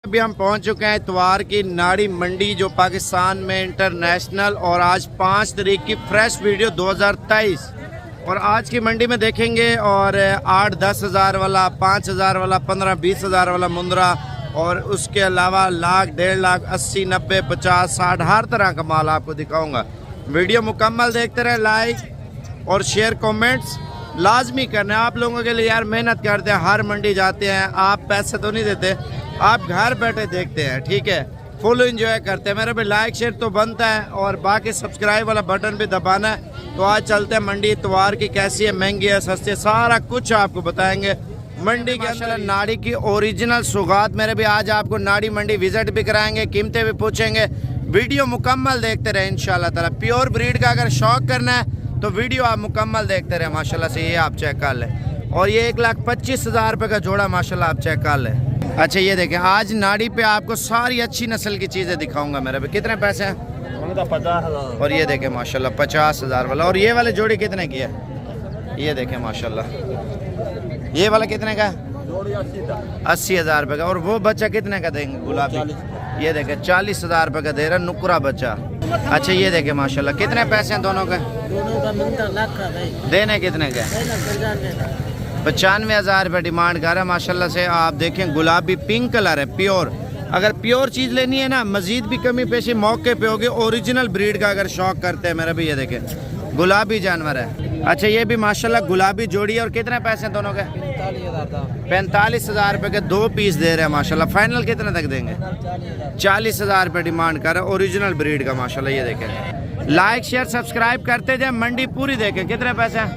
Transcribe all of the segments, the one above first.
अभी हम पहुंच चुके हैं इतवार की नाड़ी मंडी जो पाकिस्तान में इंटरनेशनल और आज 5 तारीख की फ्रेश वीडियो 2023 और आज की मंडी में देखेंगे और 8-10 हज़ार वाला, 5 हज़ार वाला, 15-20 हज़ार वाला मुंद्रा और उसके अलावा लाख, 1.5 लाख, 80, 90, 50, 60 हर तरह का माल आपको दिखाऊंगा। वीडियो मुकम्मल देखते रहे, लाइक और शेयर कमेंट्स लाजमी करना है। आप लोगों के लिए यार मेहनत करते हैं, हर मंडी जाते हैं, आप पैसे तो नहीं देते, आप घर बैठे देखते हैं, ठीक है, फुल एंजॉय करते हैं। मेरे भी लाइक शेयर तो बनता है और बाकी सब्सक्राइब वाला बटन भी दबाना है। तो आज चलते हैं मंडी इतवार की, कैसी है, महंगी है, सस्ती है, सारा कुछ आपको बताएंगे मंडी के अंदर। नाड़ी की ओरिजिनल सौगात मेरे भी आज आपको नाड़ी मंडी विजिट भी कराएंगे, कीमतें भी पूछेंगे। वीडियो मुकम्मल देखते रहे इंशाल्लाह ताला। प्योर ब्रीड का अगर शौक करना है तो वीडियो आप मुकम्मल देखते रहे माशाल्लाह से। ये आप चेक कर लें और ये 1,25,000 रुपये का जोड़ा माशाल्लाह आप चेक कर लें। अच्छा ये देखें, आज नाड़ी पे आपको सारी अच्छी नस्ल की चीज़ें दिखाऊंगा मेरे पे। कितने पैसे हैं? 50,000। और ये देखें माशाल्लाह 50,000 वाला। और ये वाले जोड़ी कितने की है? ये देखें माशाल्लाह। ये वाला कितने का है? 80,000 रुपये का। और वो बच्चा कितने का देंगे गुलाबी? ये देखें 40,000 रुपये का दे रहा नुकरा बच्चा। अच्छा ये देखें माशाल्लाह, कितने पैसे हैं दोनों के? दोनों का मिलता लाख का भाई। देने कितने के? 95,000 रुपये डिमांड कर रहा है माशाल्लाह से। आप देखें गुलाबी पिंक कलर है, प्योर। अगर प्योर चीज़ लेनी है ना, मजीद भी कमी पेशी मौके पे होगी। ओरिजिनल ब्रीड का अगर शौक करते हैं मेरा भी, ये देखें गुलाबी जानवर है। अच्छा ये भी माशाल्लाह गुलाबी जोड़ी है। और कितने पैसे हैं दोनों के? 45,000 रुपये के 2 पीस दे रहे हैं माशाल्लाह। फाइनल कितने तक देंगे? 40,000 रुपये डिमांड कर रहे हैं, ओरिजिनल ब्रीड का माशाल्लाह। ये देखें, लाइक शेयर सब्सक्राइब करते जाए, मंडी पूरी देखें। कितने पैसे हैं?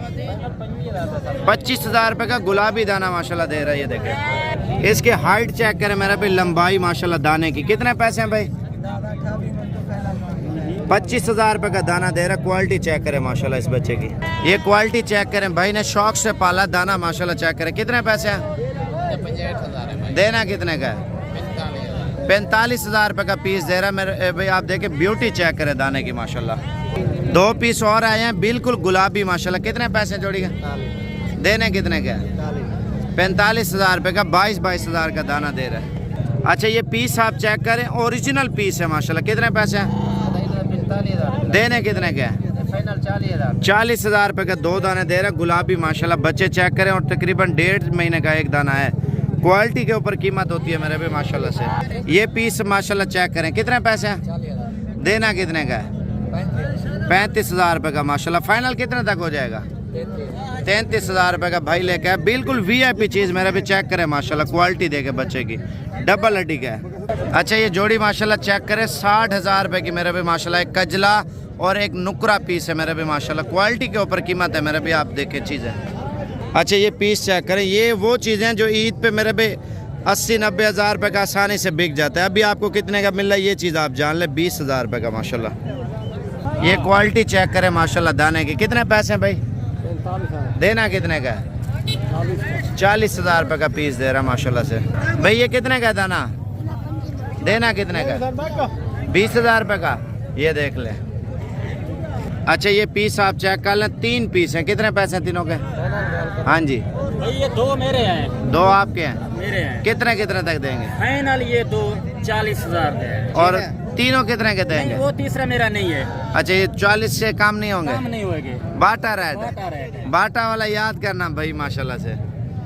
25,000 रुपये का गुलाबी दाना माशाल्लाह दे रहा है। ये देखें, इसके हाइट चेक करें मेरा भी, लंबाई माशाल्लाह दाने की। कितने पैसे हैं भाई? 25,000 रुपये का दाना दे रहा है। क्वालिटी चेक करें माशाल्लाह इस बच्चे की, ये क्वालिटी चेक करें। भाई ने शौक से पाला, दाना माशाल्लाह चेक करें। कितने पैसे हैं? 65,000 देना कितने का है? 45,000 रुपये का पीस दे रहा है मेरे भाई। आप देखें ब्यूटी चेक करें दाने की माशाल्लाह। 2 पीस और आए हैं बिल्कुल गुलाबी माशाल्लाह। कितने पैसे जोड़ी का? देने कितने का? 45,000 रुपये का 22,000 का दाना दे रहा है। अच्छा ये पीस आप चेक करें, ओरिजिनल पीस है माशाल्लाह। कितने पैसे हैं? देने कितने के? 40,000 रुपये का 2 दाने दे रहा है। गुलाबी माशाल्लाह, बच्चे चेक करें। और तकरीबन 1.5 महीने का एक दाना है। क्वालिटी के ऊपर कीमत होती है मेरे भी माशाल्लाह से। ये पीस माशाल्लाह चेक करें। कितने पैसे हैं? देना कितने का है? 35,000 रुपये का माशाल्लाह। फाइनल कितने तक हो जाएगा? 33,000 रुपये का भाई लेके है। बिल्कुल VIP चीज़ मेरा भी चेक करें माशाल्लाह। क्वालिटी देखे बच्चे की, डबल हड्डी का है। अच्छा ये जोड़ी माशाल्लाह चेक करें, 60,000 रुपये की मेरे भी माशाल्लाह। एक कजला और एक नुकरा पीस है मेरे भी माशाल्लाह। क्वालिटी के ऊपर कीमत है मेरे भी, आप देखें चीज़ें। अच्छा ये पीस चेक करें, ये वो चीज़ें जो ईद पे मेरे भी 80-90 हज़ार रुपये का आसानी से बिक जाता है। अभी आपको कितने का मिल रहा है ये चीज़ आप जान लें, 20,000 रुपये का माशाल्लाह। ये क्वालिटी चेक करें माशाल्लाह दाने की। कितने पैसे हैं भाई? देना कितने का है? 40,000 रुपये का पीस दे रहा माशाल्लाह से। भाई ये कितने का दाना? देना कितने का? 20,000 रुपये का। ये देख ले। अच्छा ये पीस आप चेक कर लें, 3 पीस हैं। कितने पैसे हैं तीनों के? हाँ जी भाई ये 2 मेरे हैं। 2 आपके हैं? मेरे हैं। कितने कितने तक देंगे? फाइनल ये 2 40,000 है। और तीनों कितने के देंगे? वो तीसरा मेरा नहीं है। अच्छा ये 40 से कम नहीं होंगे? काम नहीं होगी। बाटा रेट, बाटा वाला याद करना भाई माशाल्लाह से।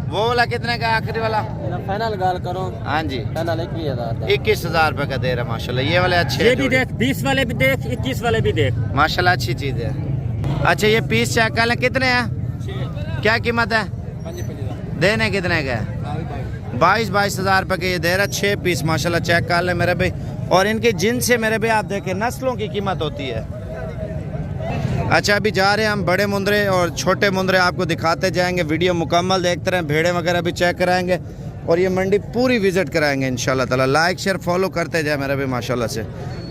वो वाला कितने का आखिरी वाला? फाइनल गाल करो। हाँ जी फाइनल 21,000। 21,000 रुपये का दे रहा माशाल्लाह। ये वाले अच्छे ये भी देख, 20 वाले भी देख, 21 वाले भी देख माशाल्लाह, अच्छी चीज़ है। अच्छा ये पीस चेक कर लें, कितने हैं? क्या कीमत है? देने कितने का है? 22,000 रुपये के ये दे रहा। 6 पीस माशाल्लाह चेक कर लें मेरे भाई। और इनके जिन्स से मेरे भी आप देखें नस्लों की कीमत होती है। अच्छा अभी जा रहे हैं हम बड़े मुंदरे और छोटे मुंदरे आपको दिखाते जाएंगे। वीडियो मुकम्मल देखते रहें, भेड़े वगैरह भी चेक कराएंगे और ये मंडी पूरी विजिट कराएंगे इंशाल्लाह ताला। लाइक शेयर फॉलो करते जाए मेरे भी माशाल्लाह से।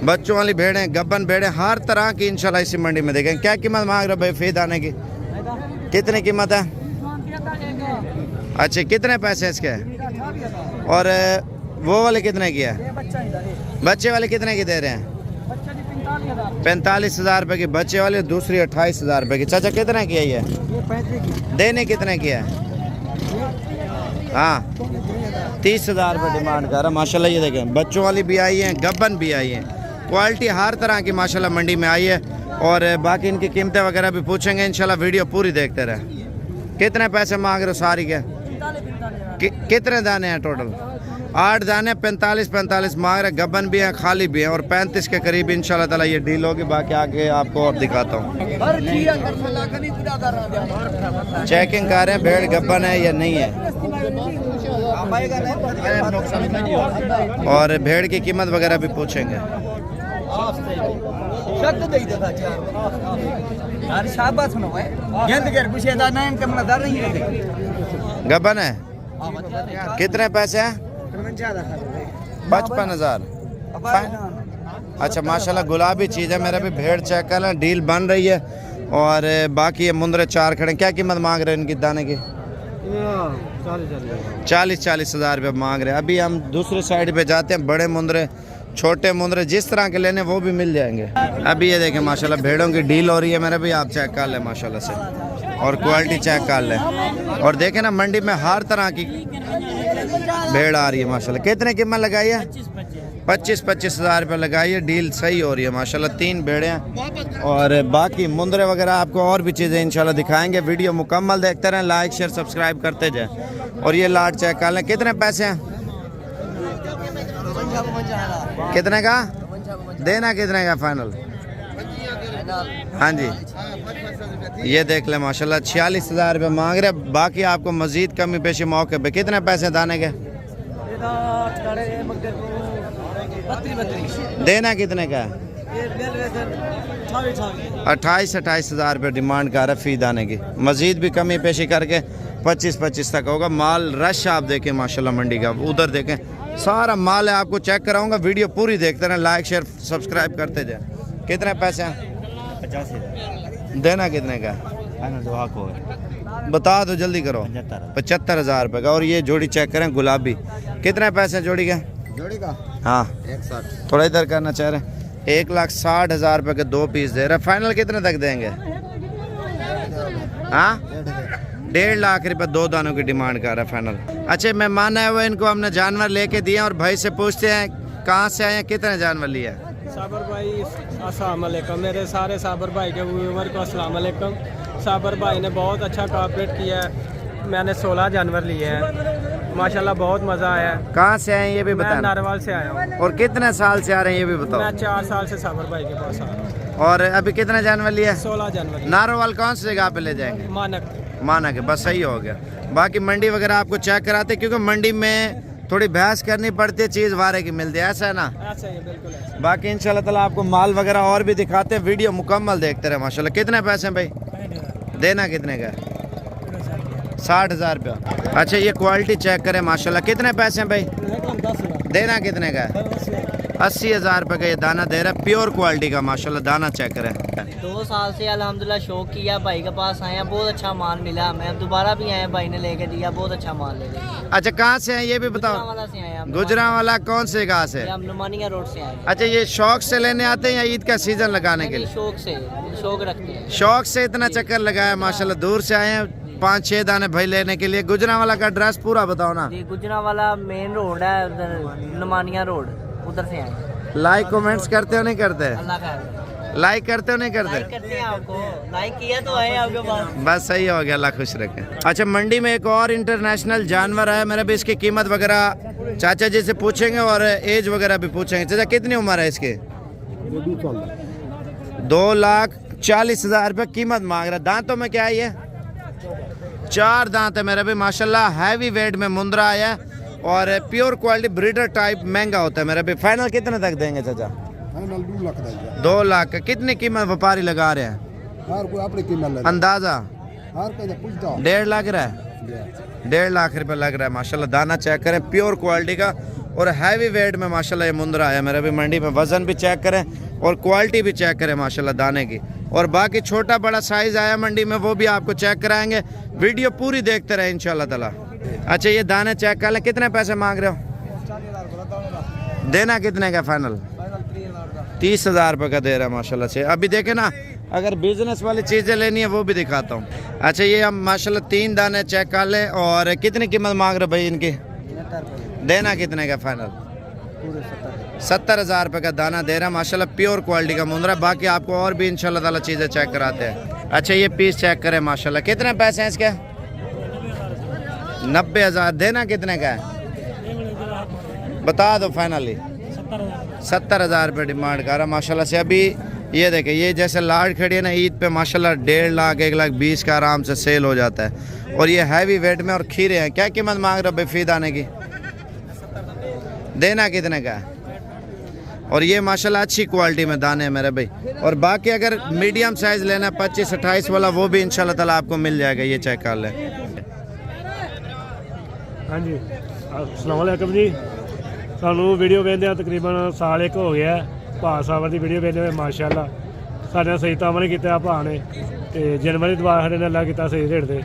बच्चों वाली भेड़ें, गब्बन भेड़ें, हर तरह की इंशाल्लाह इसी मंडी में देखें। क्या कीमत मांग रहे भाई फीड आने की? कितनी कीमत है? अच्छा कितने पैसे इसके? और वो वाले कितने की है? बच्चे वाले कितने की दे रहे हैं? 45,000 रुपये की बच्चे वाले, दूसरी 28,000 रुपये की। चाचा कितने की है ये? देने कितने की है? हाँ 30,000 रुपये डिमांड कर रहा है माशाल्लाह। ये देखें बच्चों वाली भी आई हैं, गब्बन भी आई हैं, क्वालिटी हर तरह की माशाल्लाह मंडी में आई है। और बाकी इनकी कीमतें वगैरह भी पूछेंगे इंशाल्लाह, वीडियो पूरी देखते रहे। कितने पैसे मांग रहे हो सारी के? कितने दाने हैं टोटल? 8 दाने, 45 मांग रहे। गब्बन भी हैं, खाली भी हैं, और 35 के करीब इंशाल्लाह ताला ये डील होगी। बाकी आगे आपको और दिखाता हूँ। चेकिंग कर रहे हैं भेड़ गब्बन है या नहीं है, और भेड़ की कीमत वगैरह भी पूछेंगे। गब्बन है, कितने पैसे हैं? 55,000। अच्छा माशाल्लाह गुलाबी चीज़ है मेरा भी। भेड़ चेक कर लें, डील बन रही है। और बाकी ये मुंदरे 4 खड़े। क्या कीमत मांग रहे हैं इनकी दाने की? 40,000 रुपये मांग रहे हैं। अभी हम दूसरी साइड पे जाते हैं। बड़े मुंदरे, छोटे मुंदरे, जिस तरह के लेने वो भी मिल जाएंगे। अभी ये देखें माशाल्लाह भेड़ों की डील हो रही है मेरा भी। आप चेक कर लें माशाल्लाह से, और क्वालिटी चेक कर लें। और देखें ना मंडी में हर तरह की भेड़ आ रही है माशाल्लाह। कितने कीमत लगाई है? 25,000 रुपये लगाई है। डील सही हो रही है माशाल्लाह। 3 भेड़े हैं, और बाकी मुंदरे वगैरह आपको और भी चीज़ें इंशाल्लाह दिखाएंगे। वीडियो मुकम्मल देखते रहें, लाइक शेयर सब्सक्राइब करते जाएं। और ये लाट चेक कर लें, कितने पैसे हैं? कितने का देना? कितने का फाइनल? हाँ जी, ये देख लें माशाल्लाह 46,000 रुपये मांग रहे। बाकी आपको मजीद कमी पेशी मौके पे। कितने पैसे दाने के? देना कितने का? 28,000 रुपये डिमांड कर रहा है फी दाने की। मजीद भी कमी पेशी करके 25 तक होगा। माल रश आप देखें माशाल्लाह मंडी का। उधर देखें सारा माल है, आपको चेक कराऊंगा। वीडियो पूरी देखते रहें, लाइक शेयर सब्सक्राइब करते जाए। कितने पैसे हैं? 50,000। देना कितने का? बता दो जल्दी करो। 75,000 रुपये का। और ये जोड़ी चेक करें गुलाबी, कितने पैसे जोड़ी का? जोड़ी का हाँ 160। थोड़ा इधर करना चाह रहे हैं। 1,60,000 रुपये के 2 पीस दे रहे। फाइनल कितने तक देंगे? हाँ 1.5 लाख रुपये 2 दानों की डिमांड कर रहा है फाइनल। अच्छा मेहमान आए हुए, इनको हमने जानवर लेके दिए और भाई से पूछते हैं कहाँ से आए हैं, कितने जानवर लिए? साबर भाई अस्सलाम वालेकुम। मेरे सारे साबर भाई के व्यूअर को अस्सलाम वालेकुम। साबर भाई ने बहुत अच्छा कोऑपरेट किया है। मैंने 16 जानवर लिए हैं माशाल्लाह, बहुत मज़ा आया है। कहाँ से आए हैं ये भी मैं बताना। नारवाल से आया हूँ। और कितने साल से आ रहे हैं ये भी बताओ। मैं 4 साल से साबर भाई के पास आ रहा हूँ। और अभी कितने जानवर लिए? 16 जानवर। नारोवाल कौन सी जगह पे ले जाएंगे? माना के बस सही हो गया। बाकी मंडी वगैरह आपको चेक कराते, क्योंकि मंडी में थोड़ी बहस करनी पड़ती है, चीज़ वारे की मिलती है, ऐसा है ना? ऐसा ही है, बिल्कुल ऐसा। बाकी इंशाल्लाह ताला आपको माल वगैरह और भी दिखाते हैं। वीडियो मुकम्मल देखते रहे माशाल्लाह। कितने पैसे हैं भाई? देना कितने का? 60,000 रुपया। अच्छा ये क्वालिटी चेक करें माशाल्लाह। कितने पैसे हैं भाई? देना कितने का? 80,000 रुपये का ये दाना दे रहा है, प्योर क्वालिटी का माशाल्लाह। दाना चेक करें। 2 साल से अल्हम्दुलिल्लाह शौक किया, भाई के पास आए हैं, बहुत अच्छा माल मिला हमें। दोबारा भी आए, भाई ने लेके दिया, बहुत अच्छा माल ले गए। अच्छा कहाँ से हैं ये भी बताओ? गुजरांवाला से आए हम। गुजरांवाला कौन से गाँव से? हम नुमानिया रोड से आए। अच्छा ये शौक से लेने आते हैं या ईद का सीजन लगाने के लिए? शौक से, शौक रखते हैं। शौक से इतना चक्कर लगाया माशाल्लाह। दूर से आए हैं 5-6 दाने भाई लेने के लिए। गुजरांवाला का एड्रेस पूरा बताओ ना। जी गुजरांवाला मेन रोड है, उधर नुमानिया रोड, उधर से आए। लाइक कमेंट्स करते हो नहीं करते? अल्लाह का लाइक करते हो नहीं करते? लाइक करते हैं आपको, लाइक किया तो है आपके पास। बस सही हो गया, अल्लाह खुश रखे। अच्छा मंडी में एक और इंटरनेशनल जानवर है मेरा भी। इसकी कीमत वगैरह चाचा जी से पूछेंगे और एज वगैरह भी पूछेंगे। चाचा कितनी उम्र है इसकी? 2,40,000 रुपये कीमत मांग रहा है। दांतों में क्या है ये? 4 दांत है मेरा भी माशाल्लाह। हैवी वेट में मुंदरा आया और प्योर क्वालिटी ब्रीडर टाइप महंगा होता है मेरा भी। फाइनल कितने तक देंगे चाचा? 2 लाख। कितनी कीमत व्यापारी लगा रहे हैं? अंदाजा 1.5 लाख रहा है। 1.5 लाख रुपये लग रहा है माशाल्लाह। दाना चेक करें, प्योर क्वालिटी का और हैवी वेट में माशाल्लाह ये मुंदरा आया मेरा भी मंडी में। वजन भी चेक करें और क्वालिटी भी चेक करें माशाल्लाह दाने की। और बाकी छोटा बड़ा साइज आया मंडी में, वो भी आपको चेक कराएंगे। वीडियो पूरी देखते रहे इंशाल्लाह ताला। अच्छा ये दाने चेक कर लें, कितने पैसे मांग रहे हो? देना कितने का फाइनल? 30,000 रुपये का दे रहा है माशाल्लाह से। अभी देखे ना, अगर बिजनेस वाली चीज़ें लेनी है वो भी दिखाता हूँ। अच्छा ये हम माशाल्लाह 3 दाने चेक कर लें। और कितनी कीमत मांग रहे भाई इनकी? देना कितने का फाइनल? 70,000 रुपये का दाना दे रहा है माशाल्लाह, प्योर क्वालिटी का मुंद्रा। बाकी आपको और भी इंशाल्लाह ताला चीज़ें चेक कराते हैं। अच्छा ये पीस चेक करें माशाल्लाह, कितने पैसे हैं इसके? 90,000। देना कितने का है बता दो फाइनली? 70,000 रुपये डिमांड कर रहा माशाल्लाह से। अभी ये देखे, ये जैसे लाट खड़ी है ना ईद पे माशाल्लाह 1.5 लाख 1,20,000 का आराम से सेल हो जाता है। और ये हैवी वेट में और खीरे हैं। क्या कीमत मांग रहे हो भाई फी दाने की? देना कितने का है? और ये माशाल्लाह अच्छी क्वालिटी में दाने हैं मेरे भाई। और बाकी अगर मीडियम साइज़ लेना है 25-28 वाला, वो भी इंशाल्लाह ताला आपको मिल जाएगा। ये चेक कर लें। हाँ जी, अस्सलाम वालेकुम जी। सानू वीडियो वेंदे तकरीबन साल एक हो गया भा सावर की वीडियो वेंदे हुए माशाल्लाह। साढ़े सही तामन किया भा ने, तो जनवरी दुआ साढ़े ने अल्लाह किया सही रेट दे,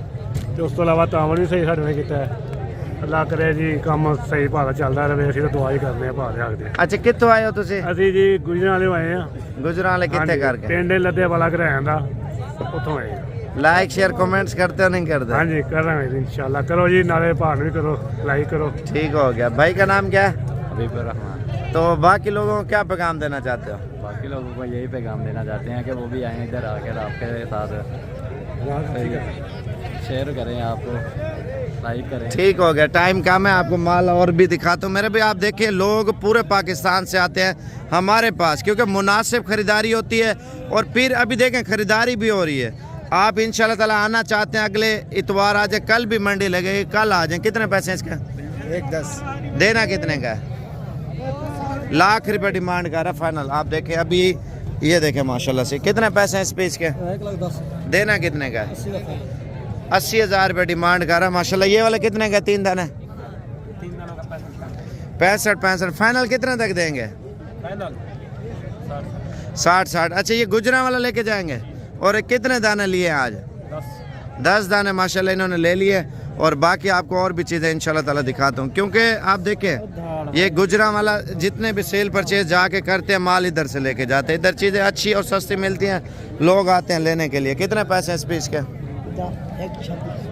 तो उस तो इलावा तामन भी सही साढ़े ने किया। अल्लाह करे जी काम सही भाव चलता रहे, असीं तो दुआ ही करने भाव रखते। अच्छा कितों आए हो तुसी? असीं जी गुजराले आए हैं। गुजराले कितने करके? पिंड लद्दे वाला घरैन दा, उत्थों आए हैं। लाइक शेयर कमेंट्स करते हो नहीं करते? हाँ जी कर रहे हैं इंशाल्लाह। करो जी, नाले भाव भी करो, लाइक करो। ठीक हो गया। भाई का नाम क्या है? हबीबुर रहमान। तो बाकी लोगों को क्या पैगाम देना चाहते हो? बाकी लोगों को यही पैगाम देना चाहते हैं कि वो भी आएँ इधर आकर आपके साथ शेयर करें, आपको लाइक करें। ठीक हो गया, टाइम कम है, आपको माल और भी दिखाता हूँ मेरे भी। आप देखिए लोग पूरे पाकिस्तान से आते हैं हमारे पास, क्योंकि मुनासिब खरीदारी होती है। और फिर अभी देखें खरीदारी भी हो रही है। आप इंशाल्लाह ताला आना चाहते हैं अगले इतवार आ जाए, कल भी मंडी लगेगी, कल आ जाए। कितने पैसे हैं इसका? 1,10। देना कितने का है? लाख रुपए डिमांड कर रहा फाइनल। आप देखें अभी ये देखें माशाल्लाह से कितने पैसे हैं इस पीस के? 1,10,000। देना कितने का है? 80,000 रुपये डिमांड कर रहा माशाल्लाह। ये वाला कितने का? 3 दाने 65। फाइनल कितने तक देंगे? 60। अच्छा ये गुजरा वाला लेके जाएंगे। और कितने दाने लिए आज? 10 दाने माशाल्लाह इन्होंने ले लिए। और बाकी आपको और भी चीज़ें इंशाल्लाह ताला दिखाता हूँ, क्योंकि आप देखें ये गुजरा वाला जितने भी सेल परचेज जाके करते हैं माल इधर से लेके जाते हैं। इधर चीज़ें अच्छी और सस्ती मिलती हैं, लोग आते हैं लेने के लिए। कितने पैसे हैं इस पीस के?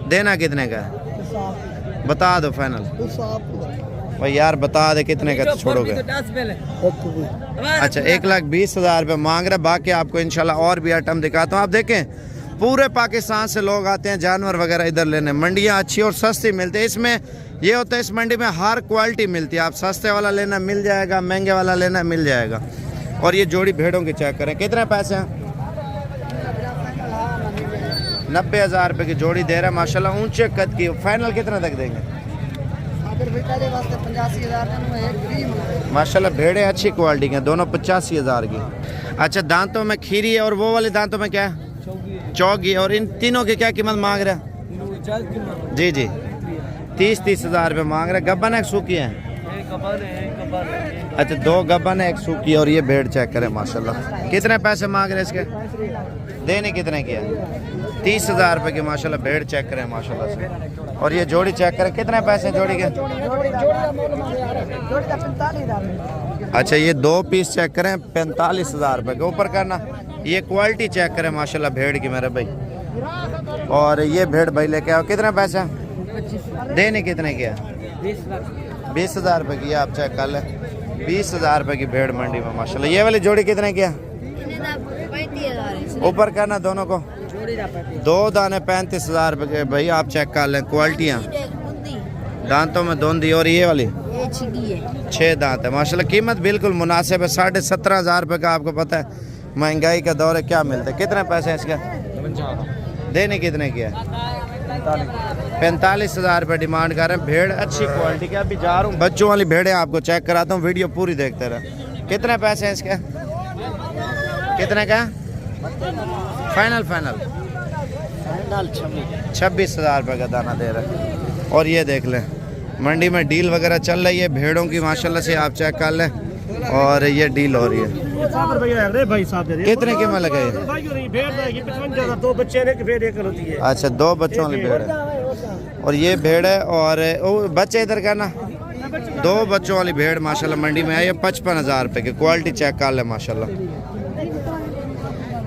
देना कितने का है? बता दो फाइनल भाई यार, बता दे कितने का छोड़ोगे? अच्छा 1,20,000 रुपये मांग रहे। बाकी आपको इंशाल्लाह और भी आइटम दिखाता हूँ। आप देखें पूरे पाकिस्तान से लोग आते हैं जानवर वगैरह इधर लेने। मंडियाँ अच्छी और सस्ती मिलती है। इसमें ये होता है इस मंडी में हर क्वालिटी मिलती है। आप सस्ते वाला लेना मिल जाएगा, महंगे वाला लेना मिल जाएगा। और ये जोड़ी भेड़ों की चेक करें, कितने पैसे हैं? 90,000 रुपये की जोड़ी दे रहा है माशाल्लाह, ऊंचे कद की। फाइनल कितना तक देंगे? माशाल्लाह भेड़े अच्छी क्वालिटी के, दोनों 85,000 की। अच्छा दांतों में खीरी है और वो वाले दांतों में क्या है? चौगी। और इन तीनों की क्या कीमत मांग रहे हैं? जी 30,000 रुपये मांग रहे। गब्बन है सूखी है? अच्छा 2 गब्बन है, 1 सूखी। और ये भेड़ चेक करें माशाल्लाह, कितने पैसे मांग रहे हैं इसके? देने कितने की है? 30,000 रुपये की माशाल्लाह भेड़ चेक करें माशाल्लाह से। और ये जोड़ी चेक करें, कितने पैसे जोड़ी के? अच्छा ये 2 पीस चेक करें 45,000 रुपये के ऊपर करना। ये क्वालिटी चेक करें माशाल्लाह भेड़ की मेरे भाई। और ये भेड़ भाई लेके आओ, कितने पैसे? देने कितने की है? 20,000 रुपये की। आप चेक कर लें 20,000 रुपये की भेड़ मंडी में माशाल्लाह। ये वाली जोड़ी कितने की है? ऊपर करना दोनों को। 2 दाने 35,000 रुपये के भाई। आप चेक कर लें क्वालिटियाँ, दांतों में धुंधी। और ये वाली 6 दांत है माशाल्लाह। कीमत बिल्कुल मुनासिब है। 17,500 रुपये का। आपको पता है महंगाई का दौर है, क्या मिलता है? कितने पैसे हैं इसका? देने कितने की है? 45,000 रुपये डिमांड कर रहे हैं। भेड़ अच्छी क्वालिटी की। अभी जा रहा हूँ बच्चों वाली भेड़ें आपको चेक कराता हूँ, वीडियो पूरी देखते रहे। कितने पैसे हैं इसके? कितने का? फाइनल 26,000 रुपये का दाना दे रहा है। और ये देख लें मंडी में डील वगैरह चल रही है भेड़ों की माशाल्लाह से। आप चेक कर लें। और ये डील हो रही है। कितने कीमत लगाई? 2 बच्चे ने भेड़ एक होती है। अच्छा 2 बच्चों वाली भेड़ है। और ये भेड़ है। और बच्चे इधर का ना 2 बच्चों वाली भेड़ माशाल्लाह मंडी में आई है 55,000 रुपये की। क्वालिटी चेक कर ले माशाल्लाह।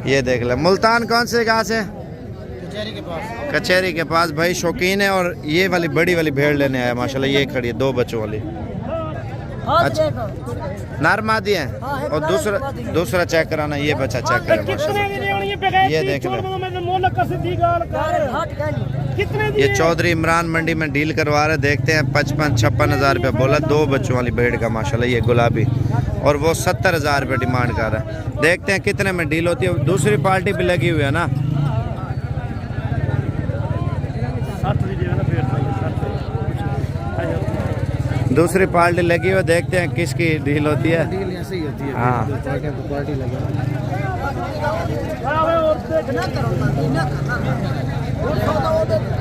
ये देख ले। मुल्तान कौन से गाँव से? कचहरी के पास भाई शौकीन है। और ये वाली बड़ी वाली भेड़ लेने आया माशाल्लाह। ये खड़ी है 2 बच्चों वाली। अच्छा नर मादी है। और दूसरा चेक कराना, ये बच्चा चेक करें, ये देख लो। ये चौधरी इमरान मंडी में डील करवा रहे, देखते हैं 55-56 हज़ार रुपये बोला 2 बच्चों वाली भेड़ का माशाल्लाह, ये गुलाबी, और वो 70 हज़ार रुपये डिमांड कर रहा है। देखते हैं कितने में डील होती है। दूसरी पार्टी भी लगी हुई है ना, दूसरी पार्टी लगी हुई, देखते हैं किसकी डील होती है। हाँ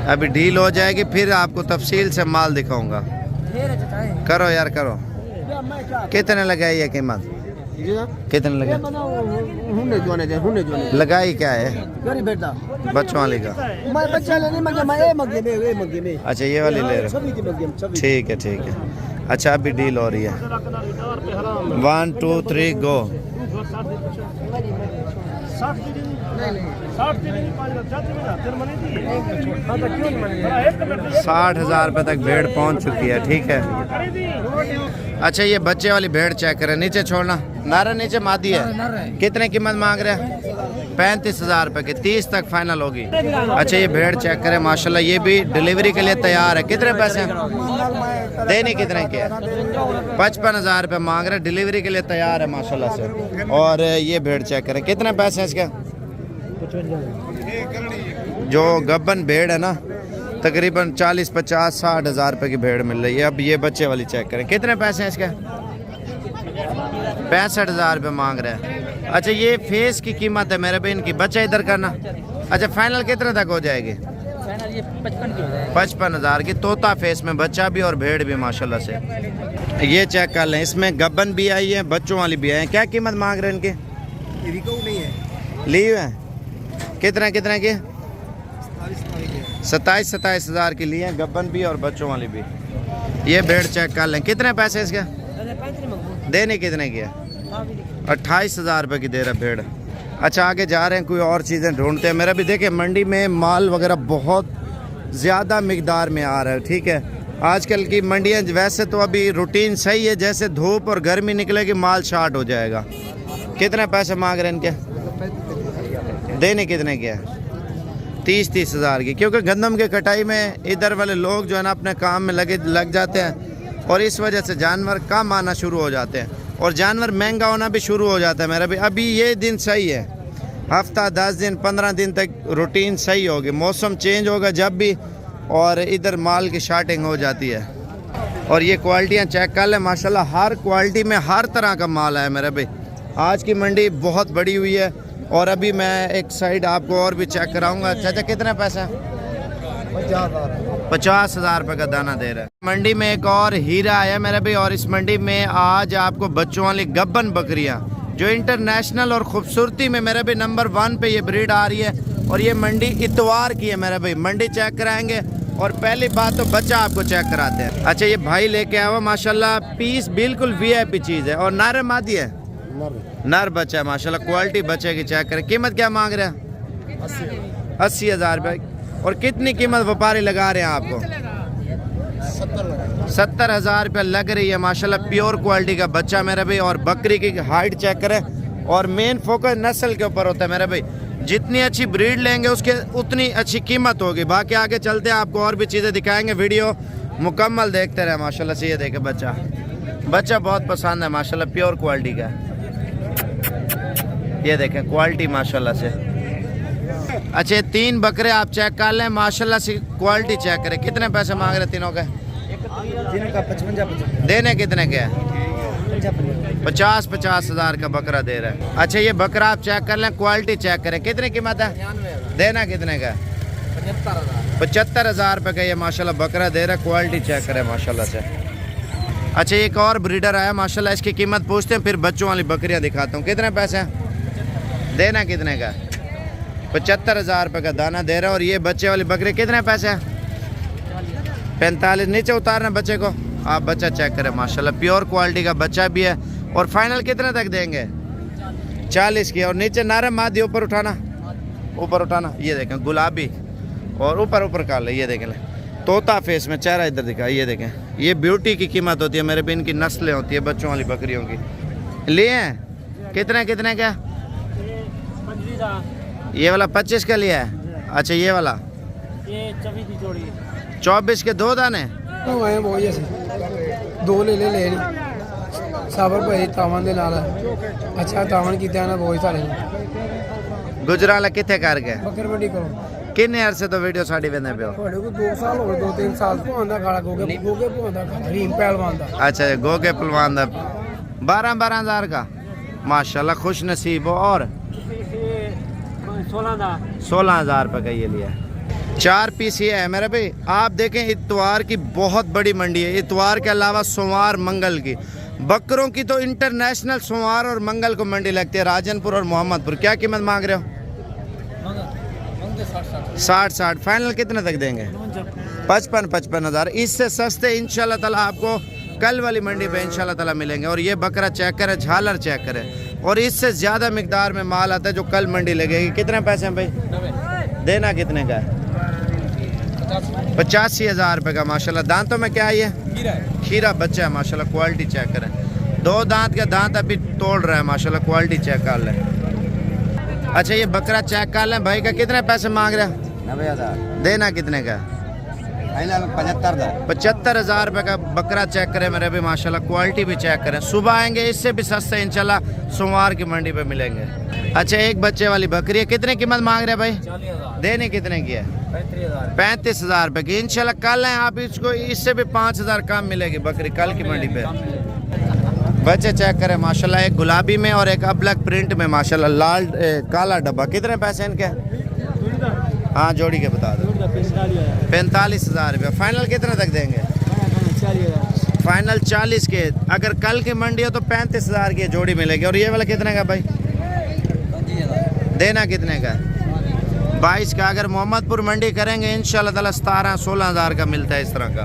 अभी डील हो जाएगी फिर आपको तफसील से माल दिखाऊंगा। करो यार करो। कितने लगाई है कीमत, कितने लगे लगाई क्या है बच्चों वाली का? अच्छा ये वाली ले रहे हो, ठीक है ठीक है। अच्छा अभी डील हो रही है। 1 2 3 गो। 60,000 रुपये तक भेड़ पहुंच चुकी है, ठीक है। अच्छा ये बच्चे वाली भेड़ चेक करें, नीचे छोड़ना, नारा नीचे मादी है। कितने कीमत मांग रहे हैं? 35,000 रुपये की, 30 तक फाइनल होगी। अच्छा ये भेड़ चेक करें माशाल्लाह, ये भी डिलीवरी के लिए तैयार है। कितने पैसे देने, कितने के? 55,000 रुपये मांग रहे, डिलीवरी के लिए तैयार है माशाल्लाह से। और ये भेड़ चेक करें, कितने पैसे हैं इसके? जो गब्बन भेड़ है ना, तकरीबन 40-50-60 हज़ार रुपये की भेड़ मिल रही है। अब ये बच्चे वाली चेक करें, कितने पैसे हैं इसके? 65,000 रुपये मांग रहे हैं। अच्छा ये फेस की कीमत है मेरे बहन की, बच्चा इधर करना। अच्छा फाइनल कितने तक हो जाएगी? 55,000 की, तोता फेस में बच्चा भी और भेड़ भी माशाल्लाह से। ये चेक कर लें, इसमें गब्बन भी आई है, बच्चों वाली भी आई है। क्या कीमत मांग रहे हैं इनकी? ली हुए हैं कितने कितने की? 27 हज़ार की ली है, गब्बन भी और बच्चों वाली भी। ये भेड़ चेक कर लें, कितने पैसे इसके देने, कितने की है? 28,000 रुपये की दे रहा भेड़। अच्छा आगे जा रहे हैं, कोई और चीज़ें ढूंढते हैं। मेरा भी देखिए मंडी में माल वगैरह बहुत ज़्यादा मिकदार में आ रहा है, ठीक है। आजकल की मंडियाँ वैसे तो अभी रूटीन सही है, जैसे धूप और गर्मी निकलेगी माल शार्ट हो जाएगा। कितने पैसे मांग रहे हैं इनके? देने कितने के है? 30 हज़ार की, क्योंकि गंदम के कटाई में इधर वाले लोग जो है ना अपने काम में लग जाते हैं, और इस वजह से जानवर कम आना शुरू हो जाते हैं और जानवर महंगा होना भी शुरू हो जाता है। मेरा भी अभी ये दिन सही है, हफ्ता 10 दिन 15 दिन तक रूटीन सही होगी, मौसम चेंज होगा जब भी, और इधर माल की शार्टिंग हो जाती है। और ये क्वालिटियाँ चेक कर लें माशाल्लाह, हर क्वालिटी में हर तरह का माल है मेरा भाई। आज की मंडी बहुत बड़ी हुई है। और अभी मैं एक साइड आपको और भी चेक कराऊंगा। चाचा कितने पैसे? 50,000 रुपये का दाना दे रहा है। मंडी में एक और हीरा आया मेरे भाई, और इस मंडी में आज आपको बच्चों वाली गब्बन बकरियां जो इंटरनेशनल और खूबसूरती में मेरे भाई नंबर 1 पे ये ब्रीड आ रही है। और ये मंडी इतवार की है मेरे भाई। मंडी चेक कराएंगे और पहली बात तो बच्चा आपको चेक कराते हैं। अच्छा ये भाई लेके आया हुआ माशाल्लाह, पीस बिल्कुल VIP चीज़ है। और नारे मादी है, नर बच्चा है माशाल्लाह, क्वालिटी बच्चे की चेक करें। कीमत क्या मांग रहे हैं? 80,000 रुपये। और कितनी कीमत व्यापारी लगा रहे हैं आपको? 70,000 रुपये लग रही है माशाल्लाह। प्योर क्वालिटी का बच्चा मेरे भाई। और बकरी की हाइट चेक करें। और मेन फोकस नस्ल के ऊपर होता है मेरे भाई। जितनी अच्छी ब्रीड लेंगे उसके उतनी अच्छी कीमत होगी। बाकी आगे चलते हैं, आपको और भी चीज़ें दिखाएंगे। वीडियो मुकम्मल देखते रहे माशाल्लाह से। ये देखे बच्चा बहुत पसंद है माशाल्लाह, प्योर क्वालिटी का। ये देखें क्वालिटी माशाल्लाह से। अच्छा 3 बकरे आप चेक कर लें माशाल्लाह से, क्वालिटी चेक करें। कितने पैसे मांग रहे तीनों के? तीनों का 55। देने कितने के है? 50 हज़ार का बकरा दे रहा है। अच्छा ये बकरा आप चेक कर लें, क्वालिटी चेक करें। कितनी कीमत है? देना कितने का? 75,000 रुपये का ये माशाल्लाह बकरा दे रहा है। क्वालिटी चेक करें माशाल्लाह से। अच्छा एक और ब्रीडर आया माशाल्लाह, इसकी कीमत पूछते हैं, फिर बच्चों वाली बकरियां दिखाता हूँ। कितने पैसे हैं? देना कितने का? 75,000 रुपये का दाना दे रहा है। और ये बच्चे वाली बकरी कितने पैसे हैं? 45। नीचे उतारना बच्चे को, आप बच्चा चेक करें माशाल्लाह, प्योर क्वालिटी का बच्चा भी है। और फाइनल कितने तक देंगे? 40 की। और नीचे नारे मादी, ऊपर उठाना, ऊपर उठाना। ये देखें गुलाबी, और ऊपर कर ले, ये देख लें तोता फेस में चेहरा इधर दिखा, ये देखें, ये ब्यूटी की कीमत होती है मेरे भी, इनकी नस्लें होती है बच्चों वाली बकरियों की। लिए हैं कितने कितने का? ये वाला 25 का लिया है। अच्छा ये वाला ये 24 की जोड़ी है। 24 के 2 दाने। दो ले ले साबर भाई तावन दे नाल अच्छा तावन कीते ना बहुत सारे गुजराला कितने कर गए? बकर मंडी करो किन्ने अरसे तो वीडियो साड़ी वेंदे पियो? ਤੁਹਾਡੇ ਕੋਲ 2 ਸਾਲ ਹੋ ਗਏ 2-3 ਸਾਲ ਭਾਂਦਾ ਖਾਲਾ ਗੋਗੇ ਗੋਗੇ ਭਾਂਦਾ ਰੀਮ ਪਹਿਲਵਾਨ ਦਾ अच्छा गोगे पलवान दा 12-12 हज़ार का माशाल्लाह, खुश नसीब हो। और 16 हज़ार रुपये का ये लिया। 4 पीस ये है मेरे भाई। आप देखें इतवार की बहुत बड़ी मंडी है, इतवार के अलावा सोमवार मंगल की बकरों की तो इंटरनेशनल सोमवार और मंगल को मंडी लगती है राजनपुर और मोहम्मदपुर। क्या कीमत मांग रहे हो? 60 फाइनल कितने तक देंगे? 55 हज़ार। इससे सस्ते इंशाल्लाह ताला आपको कल वाली मंडी पे इंशाल्लाह ताला मिलेंगे। और ये बकरा चेक करें, झालर चेक करें, और इससे ज़्यादा मिकदार में माल आता है जो कल मंडी लगेगी। कितने पैसे हैं भाई? देना कितने का है? 85 हज़ार रुपये का माशाल्लाह। दांतों में क्या है ये? खीरा बच्चा है माशाल्लाह, क्वालिटी चेक करें। 2 दांत का दांत अभी तोड़ रहा है माशाल्लाह, क्वालिटी चेक कर लें। अच्छा ये बकरा चेक कर लें भाई का कितने पैसे मांग रहे हैं? 90,000। देना कितने का? 75 हज़ार रुपये का बकरा चेक करें मेरे भी माशाल्लाह, क्वालिटी भी चेक करें। सुबह आएंगे इससे भी सस्ते इंशाल्लाह सोमवार की मंडी पे मिलेंगे। अच्छा एक बच्चे वाली बकरी है, कितने कीमत मांग रहे हैं भाई? 40,000। देने कितने की है? 35,000। 35 हज़ार रुपये की। इंशाल्लाह कल है आप इसको इससे भी 5 हज़ार कम मिलेगी बकरी कल की मंडी पे। बच्चे चेक करें माशाल्लाह, एक गुलाबी में और एक अबलक प्रिंट में माशाल्लाह, लाल काला डब्बा। कितने पैसे इनके? हाँ जोड़ी के बता दो। 45 हज़ार रुपये। फाइनल कितने तक देंगे? फाइनल 40 के। अगर कल की मंडी हो तो 35 हज़ार की जोड़ी मिलेगी। और ये वाला कितने का भाई? देना कितने का? 22 का। अगर मोहम्मदपुर मंडी करेंगे इंशाल्लाह ताला 17-16 हज़ार का मिलता है इस तरह का।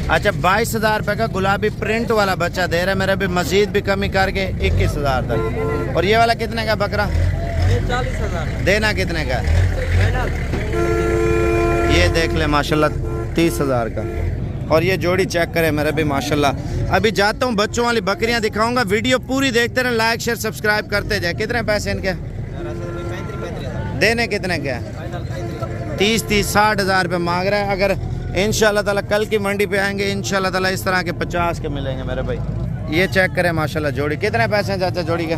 अच्छा 22 हज़ार रुपये का गुलाबी प्रिंट वाला बच्चा दे रहा है मेरे भी, मजीद भी कमी करके 21 हज़ार तक। और ये वाला कितने का बकरा? 40,000। देना कितने का? ये देख ले माशाल्लाह 30 हज़ार का। और ये जोड़ी चेक करें मेरे भी माशाल्लाह। अभी जाता हूँ बच्चों वाली बकरियाँ दिखाऊंगा, वीडियो पूरी देखते रहें, लाइक शेयर सब्सक्राइब करते जाए। कितने पैसे इनके? देने कितने के? 30-60 हज़ार रुपये मांग रहा है। अगर इंशाल्लाह ताला कल की मंडी पे आएंगे इंशाल्लाह ताला इस तरह के 50 के मिलेंगे मेरे भाई। ये चेक करें माशाल्लाह जोड़ी। कितने पैसे हैं चाचा जोड़ी के?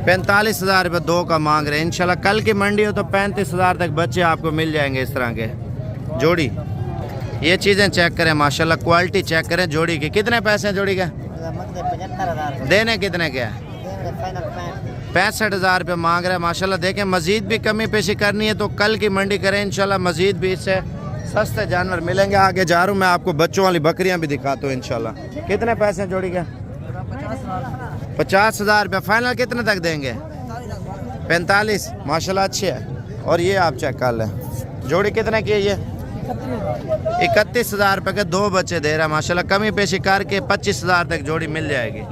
45 हज़ार रुपये 2 का मांग रहे हैं। इंशाल्लाह कल की मंडी हो तो 35 हज़ार तक बच्चे आपको मिल जाएंगे इस तरह के जोड़ी। ये चीज़ें चेक करें माशाल्लाह, क्वालिटी चेक करें जोड़ी की। कितने पैसे हैं जोड़ी के? 75,000। देने कितने के? 65 हज़ार रुपये मांग रहे हैं माशाल्लाह। देखें मज़ीद भी कमी पेशी करनी है तो कल की मंडी करें इंशाल्लाह, मज़ीद भी इससे सस्ते जानवर मिलेंगे। आगे जा रहा हूँ मैं, आपको बच्चों वाली बकरियाँ भी दिखाता हूँ इंशाल्लाह। कितने पैसे हैं जोड़ी के? 50 हज़ार रुपये। फाइनल कितने तक देंगे? 45 माशाल्लाह अच्छी है। और ये आप चेक कर लें जोड़ी कितने की है? ये 31 हज़ार रुपये के 2 बच्चे दे रहा है माशाल्लाह, कमी पेशी करके 25 हज़ार तक जोड़ी मिल जाएगी।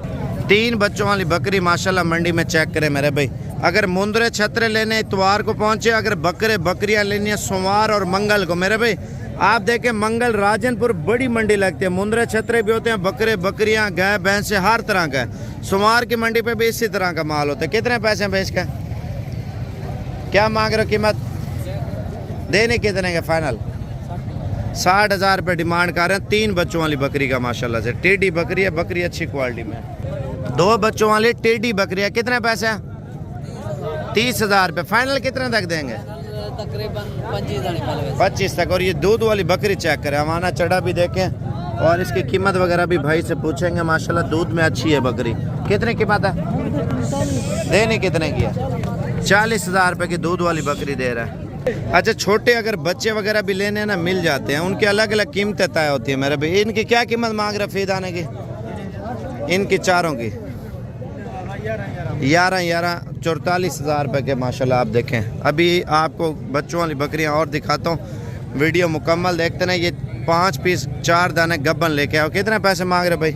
3 बच्चों वाली बकरी माशाल्लाह मंडी में चेक करें मेरे भाई। अगर मुंदरे छतरे लेने इतवार को पहुँचे, अगर बकरे बकरियाँ लेनी है सोमवार और मंगल को मेरे भाई। आप देखें मंगल राजनपुर बड़ी मंडी लगती है, मुंदरे छतरे भी होते हैं, बकरे बकरियाँ गाय भैंस हर तरह का है। सोमवार की मंडी पे भी इसी तरह का माल होता है। कितने पैसे हैं भैंस का? क्या मांग रहे हो कीमत? देने कितने का फाइनल? 60 हज़ार रुपये डिमांड कर रहे हैं। 3 बच्चों वाली बकरी का माशाल्लाह से टेढ़ी बकरी है, बकरी अच्छी क्वालिटी में। 2 बच्चों वाली टेढ़ी बकरी है। कितने पैसे हैं? 30 हज़ार रुपये। फाइनल कितने तक देंगे? तकरीबन 25 तक। और ये दूध वाली बकरी चेक करें, हमारा चढ़ा भी देखें और इसकी कीमत वगैरह भी भाई से पूछेंगे माशाल्लाह। दूध में अच्छी है बकरी। कितने कीमत है? देने कितने की है? 40 हज़ार रुपये की दूध वाली बकरी दे रहा है। अच्छा छोटे अगर बच्चे वगैरह भी लेने ना मिल जाते हैं, उनकी अलग अलग कीमतें तय होती है मेरे भाई। इनकी क्या कीमत मांग रहे फीद आने की? इनकी चारों की 11 44 हज़ार रुपये के माशाल्लाह। आप देखें अभी आपको बच्चों वाली बकरियां और दिखाता हूँ, वीडियो मुकम्मल देखते ना। ये 5 पीस 4 दाने गब्बन लेके आओ। कितने पैसे मांग रहे भाई?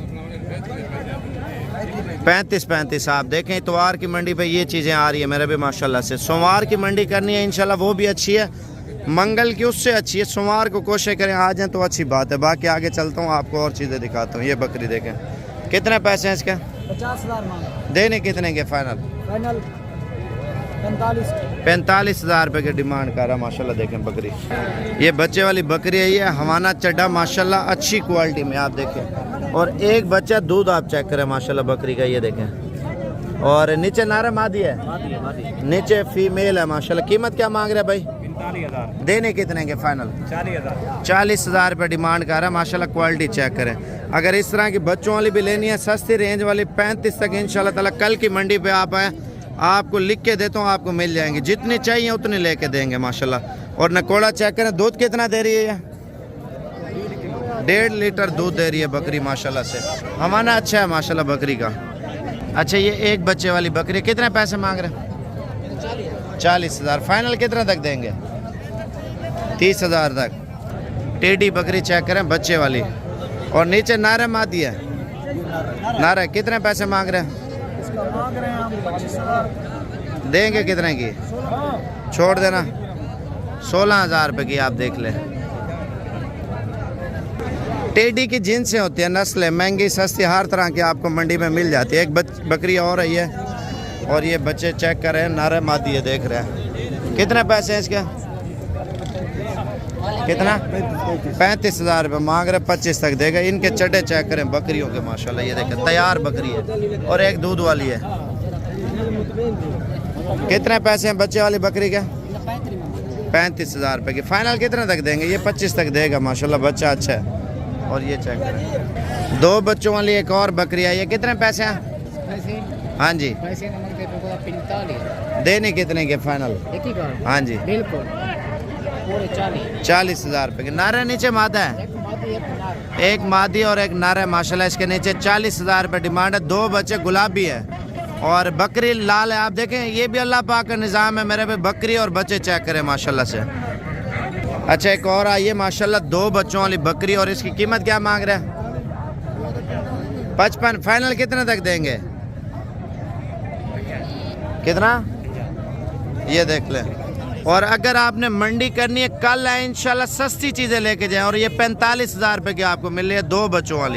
35 आप देखें इतवार की मंडी पे ये चीज़ें आ रही है मेरे भी माशाल्लाह से। सोमवार की मंडी करनी है इंशाल्लाह, वो भी अच्छी है। मंगल की उससे अच्छी है, सोमवार को कोशिश करें आ जाएं तो अच्छी बात है। बाकी आगे चलता हूँ आपको और चीज़ें दिखाता हूँ। ये बकरी देखें, कितने पैसे हैं इसके? 50,000 मांग देने कितने के फाइनल? फाइनल 45। 45,000 रुपये की डिमांड कर रहा। माशाल्लाह देखें बकरी, ये बच्चे वाली बकरी है, ये हवाना चड्डा माशाल्लाह अच्छी क्वालिटी में आप देखें। और एक बच्चा दूध आप चेक करें माशाल्लाह बकरी का, ये देखें। और नीचे नारा मादी है, नीचे फीमेल है माशाल्लाह। कीमत क्या मांग रहे हैं भाई? 45,000। देने कितने के फाइनल? 40,000। 40,000 रुपये डिमांड कर रहा है माशाल्लाह। क्वालिटी चेक करें। अगर इस तरह की बच्चों वाली भी लेनी है सस्ती रेंज वाली 35 तक इंशाल्लाह ताला कल की मंडी पे आप आए, आपको लिख के देता हूँ, आपको मिल जाएंगे। जितनी चाहिए उतनी लेके देंगे माशाल्लाह। और नकोड़ा चेक करें, दूध कितना दे रही है ये? 1.5 लीटर दूध दे रही है बकरी माशाल्लाह से। हमारा अच्छा है माशाल्लाह बकरी का। अच्छा ये एक बच्चे वाली बकरी कितने पैसे मांग रहे हैं? 40,000। फाइनल कितना तक देंगे? 30,000 तक। टेढ़ी बकरी चेक करें बच्चे वाली। और नीचे नारे मादी है, नारा कितने पैसे मांग रहे हैं? देंगे कितने की? छोड़ देना। 16,000 रुपये की आप देख लें। टेढ़ी की जिनसें होती है, नस्लें महंगी सस्ती हर तरह की आपको मंडी में मिल जाती है। एक बकरी और है ये, और ये बच्चे चेक कर रहे हैं, नारे मादी है देख रहे हैं। कितने पैसे हैं इसके? कितना? 35,000 रुपये मांग रहे, 25 तक देगा। इनके चड्डे चेक करें बकरियों के माशाल्लाह, ये देखें तैयार बकरी है और एक दूध वाली है। कितने पैसे हैं बच्चे वाली बकरी के? 35,000 रुपये की। फाइनल कितने तक देंगे? ये 25 तक देगा माशाल्लाह, बच्चा अच्छा है। और ये चेक करें, 2 बच्चों वाली एक और बकरी है, ये कितने पैसे हैं? हाँ जी, देने कितने के फाइनल? हाँ जी, 40,000 रुपये की। नारे नीचे मादा है, एक मादी और एक नारा है माशाल्लाह। इसके नीचे 40,000 रुपये डिमांड है। 2 बच्चे गुलाबी है और बकरी लाल है। आप देखें ये भी अल्लाह पाक का निज़ाम है मेरे पे। बकरी और बच्चे चेक करें माशाल्लाह से। अच्छा एक और आइए माशाल्लाह, 2 बच्चों वाली बकरी। और इसकी कीमत क्या मांग रहे हैं? 55। फाइनल कितने तक देंगे? कितना? ये देख लें। और अगर आपने मंडी करनी है कल है इंशाल्लाह, सस्ती चीज़ें लेके जाएं। और ये 45,000 रुपये की आपको मिल रही है 2 बच्चों वाली।